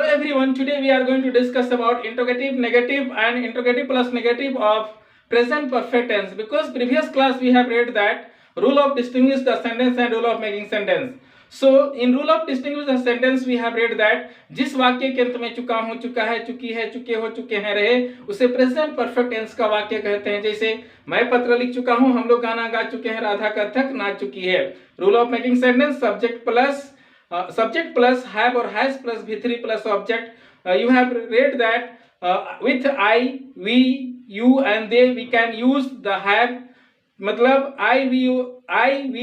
Hello everyone, today we are going to discuss about interrogative, negative and interrogative plus negative of present perfect tense. Because previous class we have read that rule of distinguish the sentence and rule of making sentence. So in rule of distinguish the sentence we have read that जिस वाक्य के अंत में चुका हूं, चुका है, चुकी है, चुके हो, चुके हैं रहे उसे प्रेजेंट परफेक्ट टेंस का वाक्य कहते हैं। जैसे मैं पत्र लिख चुका हूं, हम लोग गाना गा चुके हैं, राधा कथक नाच चुकी है। Rule of making sentence subject plus subject plus have or has plus v3 plus object. You have read that with I, we, you and they we can use the have, मतलब I, we,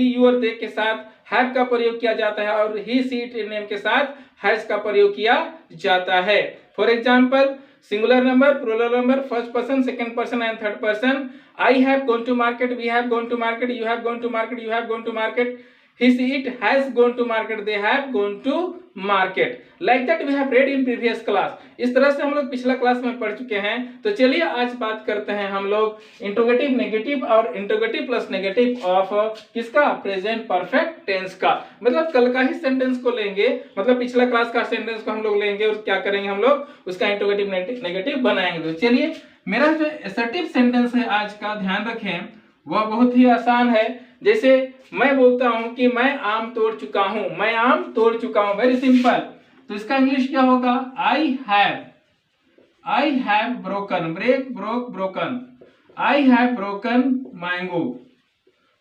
you और they के साथ have का प्रयोग किया जाता है और he, she, it, name के साथ has का प्रयोग किया जाता है। For example singular number, plural number, first person, second person and third person. I have gone to market, we have gone to market, you have gone to market, you have gone to market, he, she, it has gone to market, they have gone to market. Like that we have read in previous class. इस तरह से हम लोग पिछला class में पढ़ चुके हैं। तो चलिए आज बात करते हैं हम लोग इंट्रोगेटिव नेगेटिव और इंट्रोगेटिव प्लस नेगेटिव ऑफ किसका, प्रेजेंट परफेक्ट टेंस का। मतलब कल का ही सेंटेंस को लेंगे, मतलब पिछला क्लास का सेंटेंस को हम लोग लेंगे और क्या करेंगे, हम लोग उसका इंट्रोगेटिव नेगेटिव बनाएंगे। तो चलिए मेरा जो असर्टिव सेंटेंस है आज का, ध्यान रखें, वह बहुत ही आसान है। जैसे मैं बोलता हूं कि मैं आम तोड़ चुका हूं, मैं आम तोड़ चुका हूं, वेरी सिंपल। तो इसका इंग्लिश क्या होगा, I have broken, break, broke, broken, I have broken mango,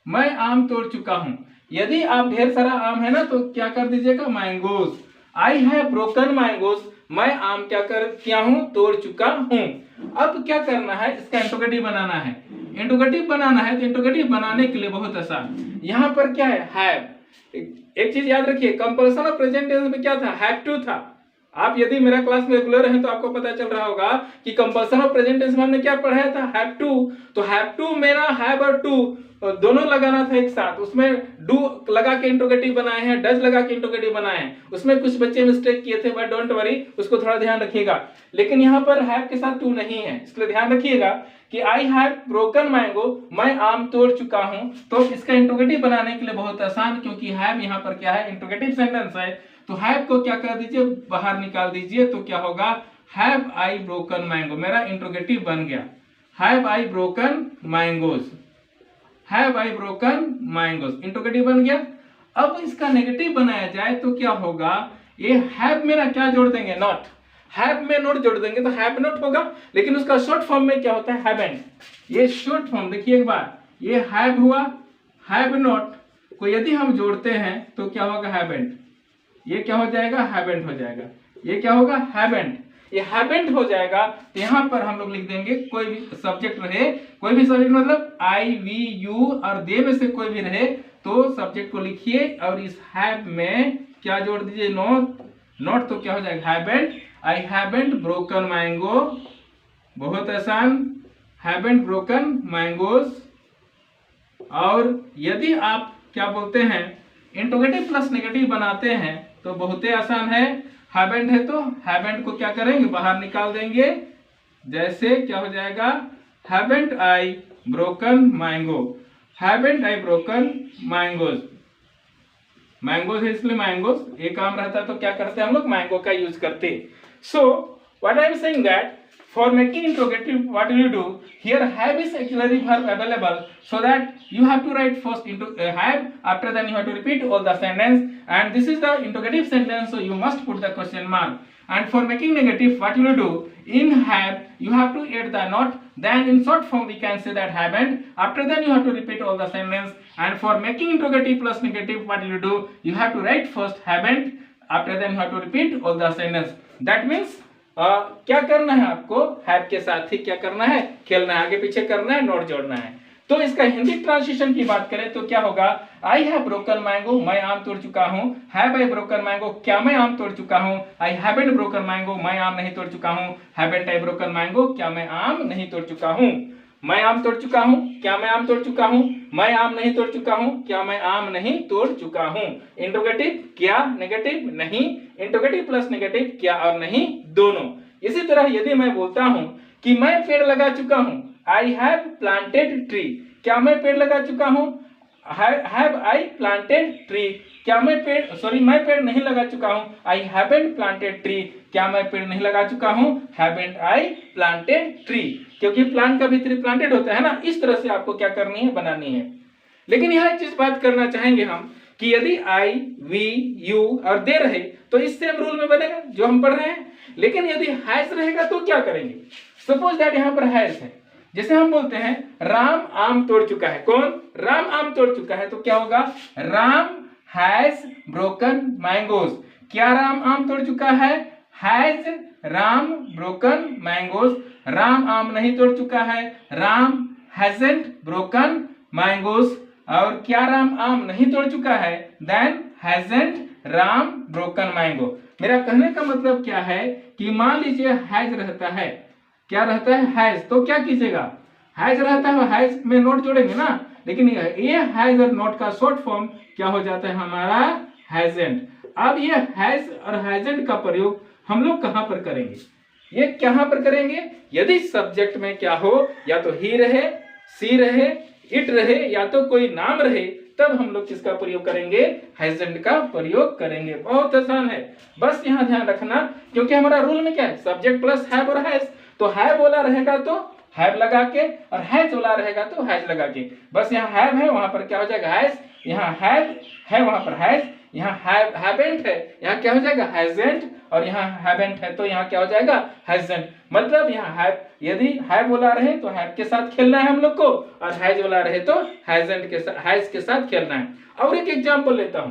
मैं आम तोड़ चुका हूं। यदि आप ढेर सारा आम है ना तो क्या कर दीजिएगा, mangoes. I have broken mangoes, मैं आम क्या कर किया हूं, तोड़ चुका हूं। अब क्या करना है, इसका इंट्रोगेटिव बनाना है। इंट्रोगेटिव बनाना है तो इंट्रोगेटिव बनाने के लिए बहुत आसान, यहां पर क्या है, हैव। एक चीज याद रखिए, कंपल्सन ऑफ प्रेजेंट टेंस में क्या था, हैव टू था। आप यदि मेरा क्लास में रेगुलर हैं तो आपको पता चल रहा होगा कि कंपल्सन ऑफ प्रेजेंट टेंस में हमने क्या पढ़ाया था, हैव टू। तो हैव टू मेरा हैव और टू दोनों लगाना था एक साथ, उसमें डू लगा के इंट्रोगेटिव बनाए हैं, डज लगा के इंट्रोगेटिव बनाए हैं। उसमें कुछ बच्चे मिस्टेक किए थे, बट डोंट वरी, उसको थोड़ा ध्यान रखिएगा। लेकिन यहाँ पर हैव के साथ टू नहीं है, इसलिए ध्यान रखिएगा कि आई हैव ब्रोकन मैंगो, मैं आम तोड़ चुका हूं। तो इसका इंट्रोगेटिव बनाने के लिए बहुत आसान, क्योंकि हैव यहाँ पर क्या है, इंट्रोगेटिव सेंटेंस है। तो हैव को क्या कर दीजिए, बाहर निकाल दीजिए, तो क्या होगा, हैव आई ब्रोकन मैंगो, मेरा इंट्रोगेटिव बन गया, have I broken mangoes, have I broken mangoes, interrogative बन गया। अब इसका नेगेटिव बनाया जाए तो क्या होगा, ये हैव में ना क्या जोड़ देंगे, नॉट, हैव में नॉट जोड़ देंगे तो हैव नॉट होगा। लेकिन उसका शॉर्ट फॉर्म में क्या होता है, हैवंट। ये शॉर्ट फॉर्म देखिए एक बार, ये हैव हुआ, हैव नॉट को यदि हम जोड़ते हैं तो क्या होगा, हैवंट। ये क्या हो जाएगा, हैवंट हो जाएगा। ये क्या होगा, हैवंट, ये हैवंट हो जाएगा। तो यहां पर हम लोग लिख देंगे, कोई भी सब्जेक्ट रहे, कोई भी सब्जेक्ट मतलब आई, वी, यू और दे में से कोई भी रहे तो सब्जेक्ट को लिखिए और इस हैव में क्या जोड़ दीजिए, नॉट। नॉट तो क्या हो जाएगा, haven't. I haven't broken mango, बहुत आसान, हैवंट ब्रोकन मैंगोज। और यदि आप क्या बोलते हैं, इंट्रोगेटिव प्लस नेगेटिव बनाते हैं तो बहुत ही आसान है। हैवंट है तो हैवंट को क्या करेंगे, बाहर निकाल देंगे। जैसे क्या हो जाएगा, haven't I broken mango, haven't I broken mangoes, mangoes है इसलिए मैंगोज। एक आम रहता तो क्या करते हम लोग, मैंगो का यूज करते। So what I am saying that for making interrogative, what will you do here, have is auxiliary verb available, so that you have to write first into have, after then you have to repeat all the sentence, and this is the interrogative sentence, so you must put the question mark. And for making negative, what will you do, in have you have to add the not, then in short form we can say that haven't, after then you have to repeat all the sentence. And for making interrogative plus negative, what will you do, you have to write first haven't, after then you have to repeat all the sentence. That means क्या करना है आपको, have के साथ ही क्या करना है, खेलना है, आगे पीछे करना है, नोट जोड़ना है। तो इसका हिंदी ट्रांसलेशन की बात करें तो क्या होगा, आई हैव ब्रोकन मैंगो, मैं आम तोड़ चुका हूं, हैव आई ब्रोकन मैंगो, क्या मैं आम तोड़ चुका हूं, आई हैवंट ब्रोकन मैंगो, मैं आम नहीं तोड़ चुका हूं, हैवंट आई ब्रोकन मैंगो, क्या मैं आम नहीं तोड़ चुका हूं। मैं आम तोड़ चुका हूं, क्या मैं आम तोड़ चुका हूं, मैं आम नहीं तोड़ चुका हूं, क्या मैं आम नहीं तोड़ चुका हूं। इंट्रोगेटिव क्या, नेगेटिव नहीं, इंट्रोगेटिव प्लस नेगेटिव क्या और नहीं, दोनों। इसी तरह यदि मैं बोलता हूं कि मैं पेड़ लगा चुका हूं, आई हैव प्लांटेड ट्री, क्या मैं पेड़ लगा चुका हूं, हैव आई प्लांटेड ट्री, क्या मैं पेड़ नहीं लगा चुका हूँ। आई हैवंट प्लांटेड ट्री, क्या मैं पेड़ नहीं लगा चुका हूँ। हैवंट आई प्लांटेड ट्री, क्योंकि प्लांट का भी ट्री प्लांटेड होता है ना। इस तरह से आपको क्या करनी है, बनानी है। लेकिन यहाँ एक चीज बात करना चाहेंगे हम कि यदि आई, वी, यू और दे रहे तो इस सेम रूल में बनेगा जो हम पढ़ रहे हैं। लेकिन यदि हैज रहेगा तो क्या करेंगे। सपोज दैट यहाँ पर हैज है, जैसे हम बोलते हैं राम आम तोड़ चुका है। कौन, राम आम तोड़ चुका है, तो क्या होगा, राम हैज ब्रोकन मैंगोज। क्या राम आम तोड़ चुका है, has Ram broken mangoes. Ram आम नहीं तोड़ चुका है, राम हैजंट ब्रोकन मैंगोज। और क्या राम आम नहीं तोड़ चुका है, then hasn't Ram broken mango. मेरा कहने का मतलब क्या है कि मान लीजिए हैज रहता है, क्या रहता है, हैज, तो क्या कीजिएगा, हैज रहता है, हैज में नोट जोड़ेंगे ना। लेकिन ये हैज और नोट का शॉर्ट फॉर्म क्या हो जाता है हमारा, हैजंट। अब ये हैज और हैजंट का प्रयोग हम लोग कहां पर करेंगे, ये कहां पर करेंगे, यदि सब्जेक्ट में क्या हो, या तो ही रहे, सी रहे, इट रहे, या तो कोई नाम रहे, तब हम लोग किसका प्रयोग करेंगे, हैजंट का प्रयोग करेंगे। बहुत आसान है, बस यहाँ ध्यान रखना, क्योंकि हमारा रूल में क्या है, सब्जेक्ट प्लस हैव और हैज। तो हैव वाला रहेगा तो हैव लगा के, और हैज वाला रहेगा तो हैज लगा के। बस यहाँ हैव है, वहां पर क्या हो जाएगा, हैज। यहाँ हैव है, वहां पर हैज। यहाँ हैवेंट है, यहाँ क्या हो जाएगा, हैजेंट। और यहाँ हैवेंट है, तो यहाँ क्या हो जाएगा, हैजेंट। मतलब यहाँ हैव, यदि हैव वाला रहे तो हैव के साथ खेलना है हम लोग को, और हैज वाला रहे तो हैजेंट के साथ, हैज के साथ खेलना है। और एक एग्जांपल लेता हूं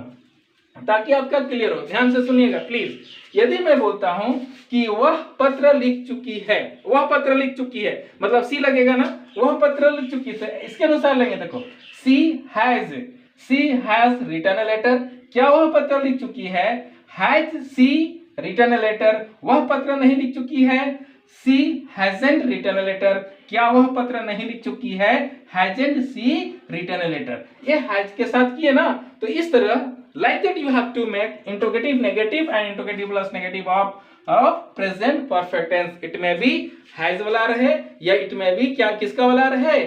ताकि आपका क्लियर हो, ध्यान से सुनिएगा प्लीज। यदि मैं बोलता हूं कि वह पत्र लिख चुकी है, वह पत्र लिख चुकी है, मतलब सी लगेगा ना, वह पत्र लिख चुकी है, इसके अनुसार लेंगे। देखो, she has written a letter, क्या वह पत्र लिख चुकी है, has she written a letter, वह पत्र नहीं लिख चुकी है, she hasn't written a letter, क्या वह पत्र नहीं लिख चुकी है, hasn't she written a letter. ये हैज के साथ किए ना, तो इस तरह like that you have to make interrogative negative and interrogative plus negative of present perfect tense. it may be has वाला रहे, या it may be क्या किसका वाला रहे,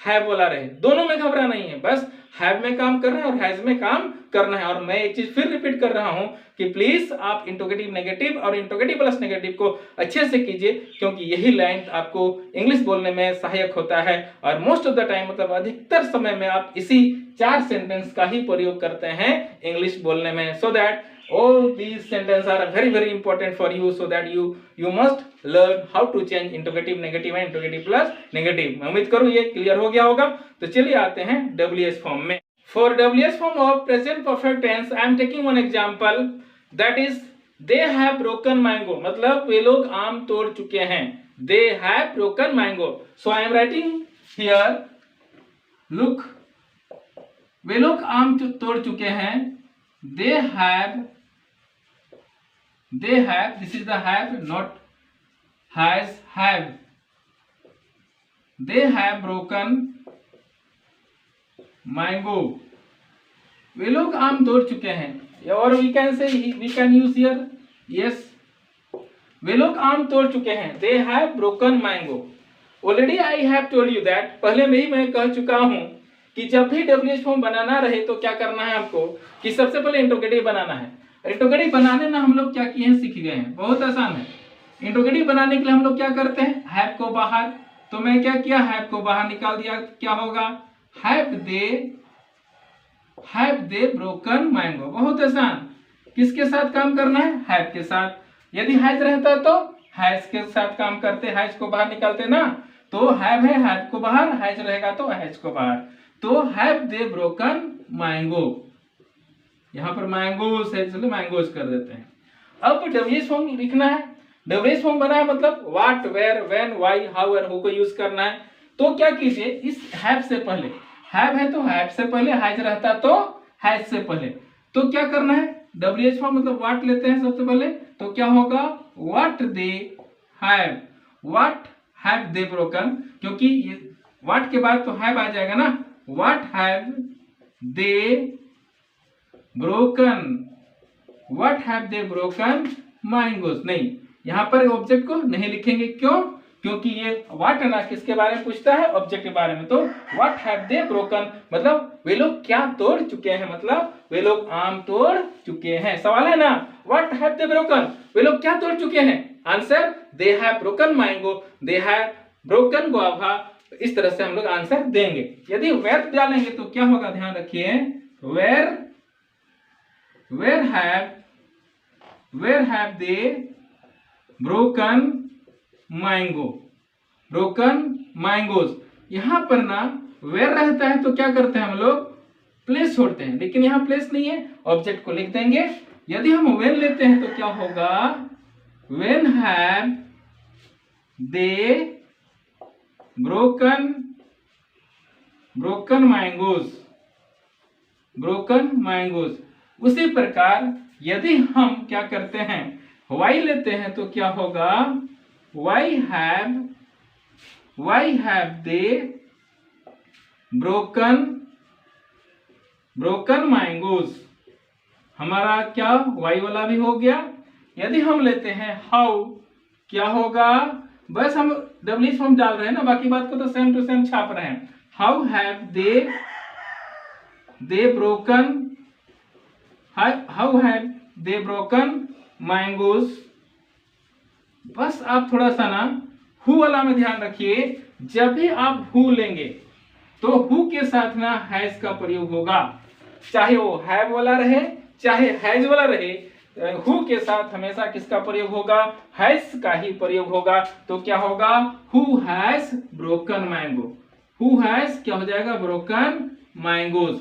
have वाला रहे। दोनों में घबरा नहीं है, बस have में काम करना है और has में काम करना है। और मैं एक चीज फिर रिपीट कर रहा हूं कि प्लीज आप इंट्रोगेटिव नेगेटिव और इंट्रोगेटिव प्लस नेगेटिव को अच्छे से कीजिए, क्योंकि यही लाइन आपको इंग्लिश बोलने में सहायक होता है। और मोस्ट ऑफ द टाइम, मतलब अधिकतर समय में आप इसी 4 सेंटेंस का ही प्रयोग करते हैं इंग्लिश बोलने में। So that all these sentences are very very important for you, so that you must learn how to change interrogative negative and interrogative plus negative। मैं उम्मीद करूं ये क्लियर हो गया होगा। तो चलिए आते हैं WH फॉर्म में। For WH form of present perfect tense, I am taking one example, that is they have broken mango, मतलब वे लोग आम तोड़ चुके हैं। They have broken mango, so I am writing here, look, वे लोग आम तोड़ चुके हैं। They have, this is the have, not has, have, they have broken mango, वे लोग आम तोड़ चुके हैं। और we can say, we can use here, yes, वे लोग आम तोड़ चुके हैं। They have broken mango. Already I have told you that, पहले में ही मैं कह चुका हूं कि जब भी WH फॉर्म बनाना रहे तो क्या करना है आपको, कि सबसे पहले इंट्रोगेटिव बनाना है। इंट्रोगेटिव बनाने में हम लोग क्या किए हैं, सीख गए हैं, बहुत आसान है। इंट्रोगेटिव बनाने के लिए हम लोग क्या करते हैं, हैव को बाहर, तो मैं क्या किया, हैव को बाहर निकाल दिया, क्या होगा, हैव दे ब्रोकन मैंगो। बहुत आसान, किसके साथ काम करना है, हैव के साथ। यदि हैज रहता तो हैज के साथ काम करते, हैज को बाहर निकालते ना, तो हैव है, हैव को बाहर, हैज रहेगा तो हैज को बाहर। तो हैव दे ब्रोकन मैंगो, यहां पर मैंगोस है इसलिए मैंगोस कर देते हैं। अब WH फॉर्म लिखना है। WH फॉर्म बना है, मतलब what, where, when, why, how और हु को यूज करना है। तो क्या कीजिए, इस हैव से पहले, हैव है तो हैव से पहले, हैज रहता तो हैज से पहले, तो क्या करना है, WH फॉर्म मतलब व्हाट लेते हैं सबसे पहले, तो क्या होगा, what they have, what have they broken, क्योंकि व्हाट के बाद तो हैव आ जाएगा ना, what have they broken, what have they broken mangoes. नहीं, यहां पर ऑब्जेक्ट को नहीं लिखेंगे, क्यों, क्योंकि ये व्हाट ना किसके बारे में पूछता है, ऑब्जेक्ट के बारे में। तो व्हाट हैव दे ब्रोकन मतलब वे लोग क्या तोड़ चुके हैं, मतलब वे लोग आम तोड़ चुके हैं। सवाल है ना, व्हाट हैव दे ब्रोकन, वे लोग क्या तोड़ चुके हैं। Answer, they have broken mango, they have broken guava. इस तरह से हम लोग आंसर देंगे। यदि वेयर डालेंगे तो क्या होगा, ध्यान रखिए, where have they broken mangoes. यहां पर ना वेयर रहता है तो क्या करते हैं हम लोग, प्लेस छोड़ते हैं, लेकिन यहां प्लेस नहीं है, ऑब्जेक्ट को लिख देंगे। यदि हम वेन लेते हैं तो क्या होगा, when have they broken mangoes. उसी प्रकार यदि हम क्या करते हैं, वाई लेते हैं तो क्या होगा, why have they broken mangoes. हमारा क्या वाई वाला भी हो गया। यदि हम लेते हैं हाउ, क्या होगा, बस हम डब्ल्यू फॉर्म डाल रहे हैं ना, बाकी बात को तो सेम टू सेम छाप रहे हैं। How have they broken mangoes. बस आप थोड़ा सा ना हु वाला में ध्यान रखिए, जब भी आप हु लेंगे तो हु के साथ ना हैज का प्रयोग होगा, चाहे वो हैव वाला रहे चाहे हैज वाला रहे, हु के साथ हमेशा किसका प्रयोग होगा, हैज का ही प्रयोग होगा। तो क्या होगा, who has broken mango, who has क्या हो जाएगा, ब्रोकन मैंगोज।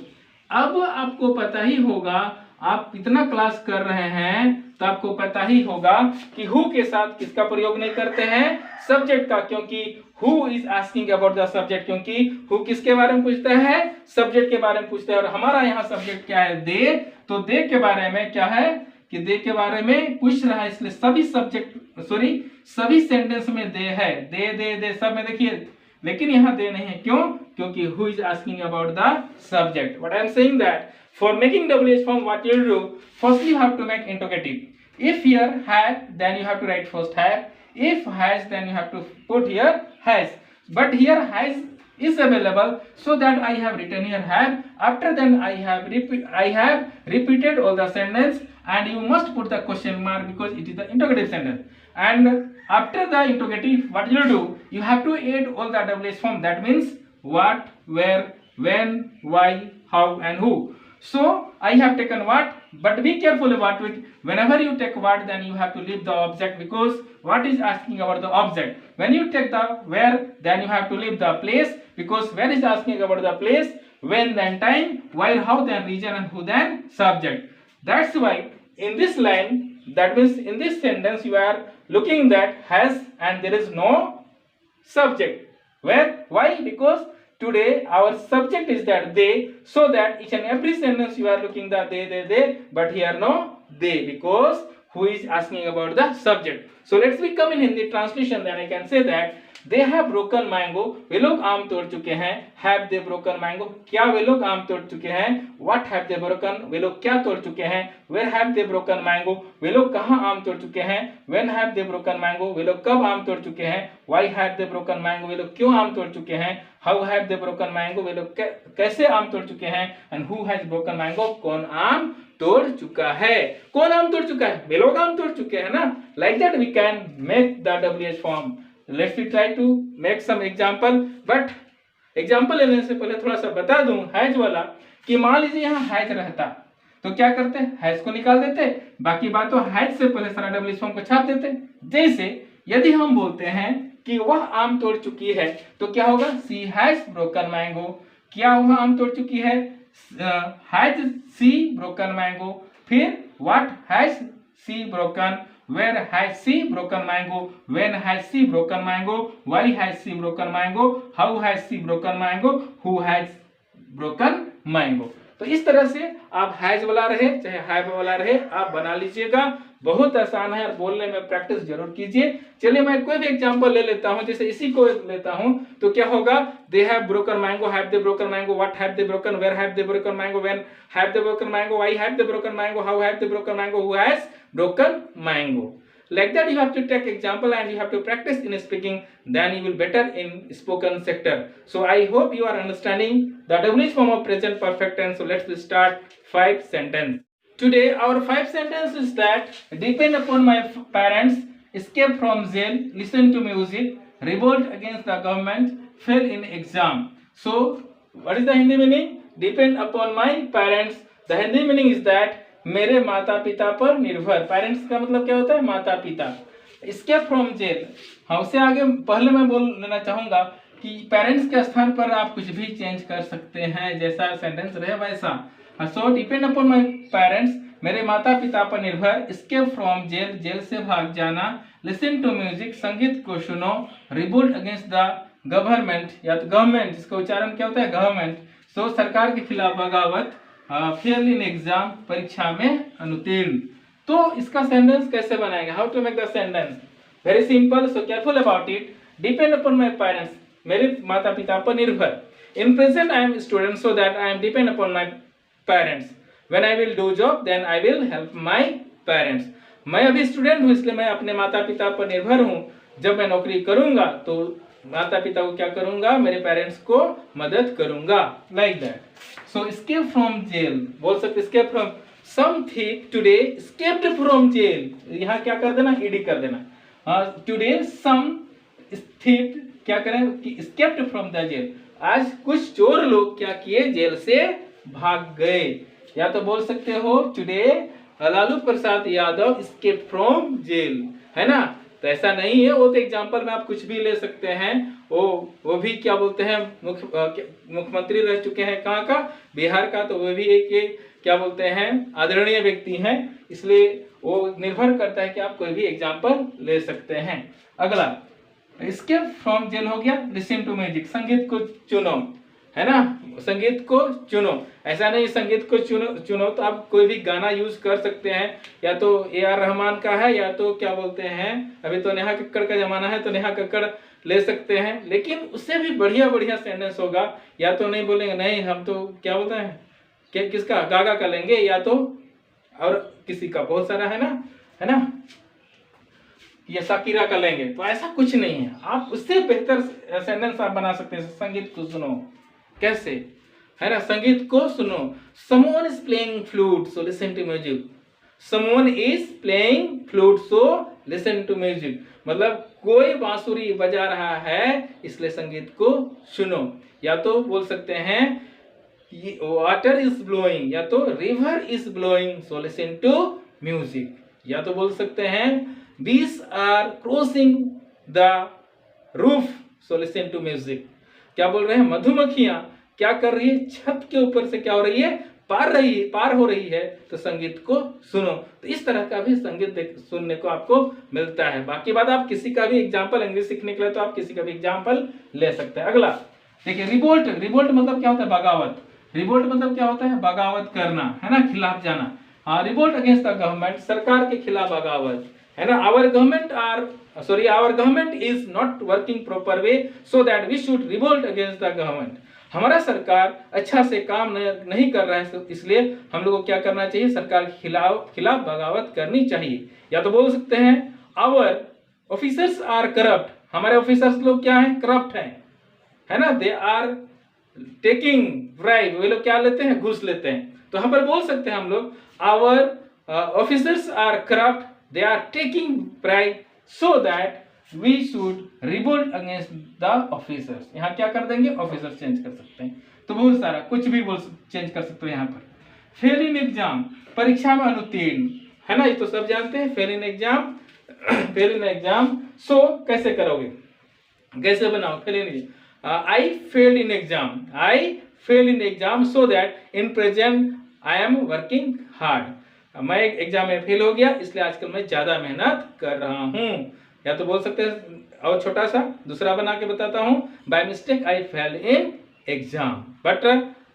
अब आपको पता ही होगा, आप इतना क्लास कर रहे हैं तो आपको पता ही होगा कि हु के साथ किसका प्रयोग नहीं करते हैं, सब्जेक्ट का, क्योंकि who is asking about the subject, क्योंकि हु किसके बारे में पूछता है, सब्जेक्ट के बारे में पूछता है। और हमारा यहाँ सब्जेक्ट क्या है, दे, तो दे के बारे में क्या है कि दे के बारे में पूछ रहा है, इसलिए सभी सेंटेंस में दे है, दे सब में देखिए, लेकिन यहाँ दे नहीं है, क्यों, क्योंकि who is asking about the subject. But I am saying that for making WH form, what you do, firstly you have to make interrogative. If here had, then you have to write first have. If has, then you have to put here has. But here has is available, so that I have written here have. After then I have repeated all the sentence, and you must put the question mark because it is the interrogative sentence. And after the interrogative, what you do, you have to add all the WH form. That means what, where, when, why, how and who. So I have taken what, but be careful about it. Whenever you take what, then you have to leave the object, because what is asking about the object. When you take the where, then you have to leave the place, because where is asking about the place, when then time, while how then region, and who then subject. That's why in this line, that means in this sentence, you are looking that has and there is no subject. Where, why, because today our subject is that they, so that each and every sentence you are looking that they, but here no they, because who is asking about the subject. So let's become in Hindi translation, then I can say that they have broken mango, वे लोग आम तोड़ चुके हैं, have they broken mango, क्या वे लोग आम तोड़ चुके हैं, what have they broken, वे लोग क्या तोड़ चुके हैं, where have they broken mango, वे लोग कहाँ आम तोड़ चुके हैं, when have they broken mango, वे लोग कब आम तोड़ चुके हैं, why have they broken mango, वे लोग क्यों आम तोड़ चुके हैं, how have they broken mango, वे लोग कैसे आम तोड़ चुके हैं, and who has broken mango, कौन आम तोड़ चुका है, कौन आम तोड़ चुका है, वे लोग आम तोड़ चुके हैं ना। Like that we can make the WH form. Let's try to make some example, but example लेने से पहले थोड़ा सा बता दूं हैज वाला, कि मान लीजिए यहाँ हैज रहता तो क्या करते, हैज को निकाल देते, बाकी बात तो हैज से पहले सारा WH फॉर्म को छाप देते। जैसे यदि हम बोलते हैं कि वह आम तोड़ चुकी है, तो क्या होगा, सी हैज ब्रोकन मैंगो, क्या वह आम तोड़ चुकी है, हैज सी ब्रोकन मैंगो, फिर what has she broken, where has she broken mango, when has she broken mango, why has she broken mango, how has she broken mango, who has broken mango। तो इस तरह से आप has वाला रहे चाहे have वाला रहे आप बना लीजिएगा, बहुत आसान है और बोलने में प्रैक्टिस जरूर कीजिए। चलिए मैं कोई भी एग्जांपल ले लेता हूं, जैसे इसी को लेता हूं तो क्या होगा, they have broken mango, have they broken mango, what have they broken, where have they broken mango, when have they broken mango, why have they broken mango, how have they broken mango, who has broken mango. Like that you have to take example and you have to practice in speaking, then you will better in spoken sector. So I hope you are understanding the WH form of present perfect tense. So let's start 5 sentence. Today our 5 sentence is that depend upon my parents, escape from jail, listen to music, revolt against the government, fail in exam. So what is the Hindi meaning? Depend upon my parents. The Hindi meaning is that मेरे माता पिता पर निर्भर. Parents का मतलब क्या होता है? माता पिता. Escape from jail. हाँ, उससे आगे पहले मैं बोल लेना चाहूंगा कि पेरेंट्स के स्थान पर आप कुछ भी चेंज कर सकते हैं, जैसा सेंटेंस रहे वैसा. सो डिपेंड अपॉन माय पेरेंट्स, मेरे माता पिता पर निर्भर. एस्केप फ्रॉम जेल, जेल से भाग जाना. लिसन टू म्यूजिक, संगीत को सुनो. रिवोल्ट अगेंस्ट द गवर्नमेंट, या तो गवर्नमेंट, जिसका उच्चारण क्या होता है? गवर्नमेंट. सो सरकार के खिलाफ बगावत. फेल इन एग्जाम, परीक्षा में अनुत्तीर्ण. तो इसका सेंटेंस कैसे बनाएंगे? How to make the sentence? Very simple. So careful about it. Depend upon my parents, मेरे माता पिता पर निर्भर. In present I am student, so that I am depend upon my parents. When I will do job, then I will help my parents. मैं अभी student हूँ, इसलिए मैं अपने माता पिता पर निर्भर हूँ. जब मैं नौकरी करूंगा तो माता पिता को क्या करूंगा? मेरे पेरेंट्स को मदद करूंगा. Like that. So escape from jail, बोल सकते escape from. some thief today escaped from jail. यहाँ क्या कर देना? ed कर देना. today some thief क्या करें कि escaped from the jail. आज कुछ चोर लोग क्या किए? जेल से भाग गए. या तो बोल सकते हो today Lalu Prasad Yadav escaped from jail, है ना? तो ऐसा नहीं है, वो तो एग्जाम्पल में आप कुछ भी ले सकते हैं. वो भी क्या बोलते हैं? मुख्यमंत्री रह चुके हैं. कहाँ का? बिहार का. तो वो भी एक क्या बोलते हैं? आदरणीय व्यक्ति हैं. इसलिए वो निर्भर करता है कि आप कोई भी एग्जाम्पल ले सकते हैं. अगला एस्केप फ्रॉम जेल हो गया. लिसन टू म्यूजिक, संगीत को चुनो, है ना? संगीत को चुनो. ऐसा नहीं संगीत को चुनो तो आप कोई भी गाना यूज कर सकते हैं. या तो AR रहमान का है, या तो क्या बोलते हैं, अभी तो नेहा कक्कड़ का जमाना है, तो नेहा कक्कड़ ले सकते हैं. लेकिन उससे भी बढ़िया बढ़िया सेंटेंस होगा. या तो नहीं बोलेंगे नहीं हम तो क्या बोलते हैं कि किसका? गागा का लेंगे, या तो और किसी का, बहुत सारा है ना, या शाकिरा का लेंगे. तो ऐसा कुछ नहीं है. आप उससे बेहतर सेंटेंस आप बना सकते हैं. संगीत को सुनो. कैसे? है ना? संगीत को सुनो. someone is playing flute, so listen to music. someone is playing flute, so listen to music. मतलब कोई बांसुरी बजा रहा है, इसलिए संगीत को सुनो. या तो बोल सकते हैं वाटर इज ब्लोइंग, या तो river is blowing, so listen to music. या तो बोल सकते हैं bees are crossing the roof, so listen to music. क्या बोल रहे हैं? मधुमक्खियां क्या कर रही है? छत के ऊपर से क्या हो रही है? पार हो रही है. तो संगीत को सुनो. तो इस तरह का भी संगीत सुनने को आपको मिलता है. बाकी बात आप किसी का भी एग्जाम्पल, इंग्लिश सीखने के लिए तो आप किसी का भी एग्जाम्पल ले सकते हैं. अगला देखिए रिवोल्ट. रिवोल्ट मतलब क्या होता है? बगावत. रिवोल्ट मतलब क्या होता है? बगावत करना, है ना? खिलाफ जाना. हाँ, रिवोल्ट अगेंस्ट द गवर्नमेंट, सरकार के खिलाफ बगावत, है ना? our government is not working proper way, so that we should revolt against the government. हमारा सरकार अच्छा से काम नहीं कर रहा है, तो इसलिए हम लोगों को क्या करना चाहिए? सरकार के खिलाफ बगावत करनी चाहिए. या तो बोल सकते हैं our officers are corrupt. हमारे ऑफिसर्स लोग क्या हैं? करप्ट हैं, है ना? they are taking bribe. वे लोग क्या लेते हैं? घूस लेते हैं. तो यहाँ पर बोल सकते हैं हम लोग our officers are corrupt, they are taking bribe, so that we should revolt against the officers. यहाँ क्या कर देंगे? ऑफिसर चेंज कर सकते हैं. तो बहुत सारा कुछ भी चेंज कर सकते हो. यहाँ पर फेल इन एग्जाम, परीक्षा में अनुत्तीर्ण, है ना? ये तो सब जानते हैं. Fail in exam, fail in exam. So कैसे करोगे? कैसे बनाओ? Fail in I failed in exam, I fail in exam, so that in present I am working hard. मैं एग्जाम में फेल हो गया, इसलिए आजकल मैं ज्यादा मेहनत कर रहा हूँ. या तो बोल सकते हैं और छोटा सा दूसरा बना के बताता हूँ. By mistake I fail in exam, but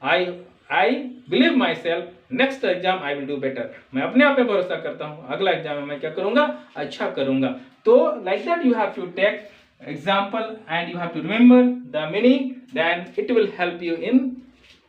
I believe my self, next exam I will do better. मैं अपने आप पे भरोसा करता हूँ, अगला एग्जाम में मैं क्या करूंगा? अच्छा करूंगा. तो like that you have to take example and you have to remember the meaning, then it will help you in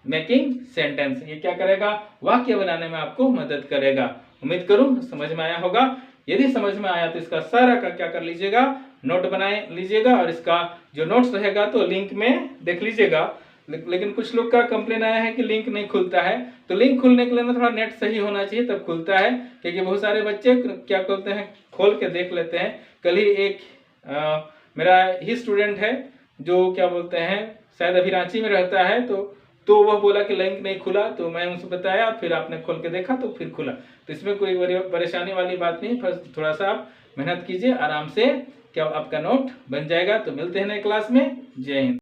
making sentence. ये क्या करेगा? वाक्य बनाने में आपको मदद करेगा. उम्मीद करूं समझ में आया होगा. यदि समझ में आया तो इसका सारा का क्या कर लीजिएगा, नोट बनाए लीजिएगा और इसका जो नोट्स रहेगा तो लिंक में देख लीजिएगा। लेकिन कुछ लोग का कंप्लेन आया है कि लिंक नहीं खुलता है, तो लिंक खुलने के लिए ना थोड़ा नेट सही होना चाहिए तब खुलता है, क्योंकि बहुत सारे बच्चे क्या करते हैं खोल के देख लेते हैं। कल ही एक मेरा ही स्टूडेंट है जो क्या बोलते हैं शायद अभी रांची में रहता है, तो वह बोला कि लिंक नहीं खुला, तो मैं उसे बताया, फिर आपने खोल के देखा तो फिर खुला। तो इसमें कोई परेशानी वाली बात नहीं, बस थोड़ा सा आप मेहनत कीजिए, आराम से क्या आपका नोट बन जाएगा। तो मिलते हैं नए क्लास में। जय हिंद।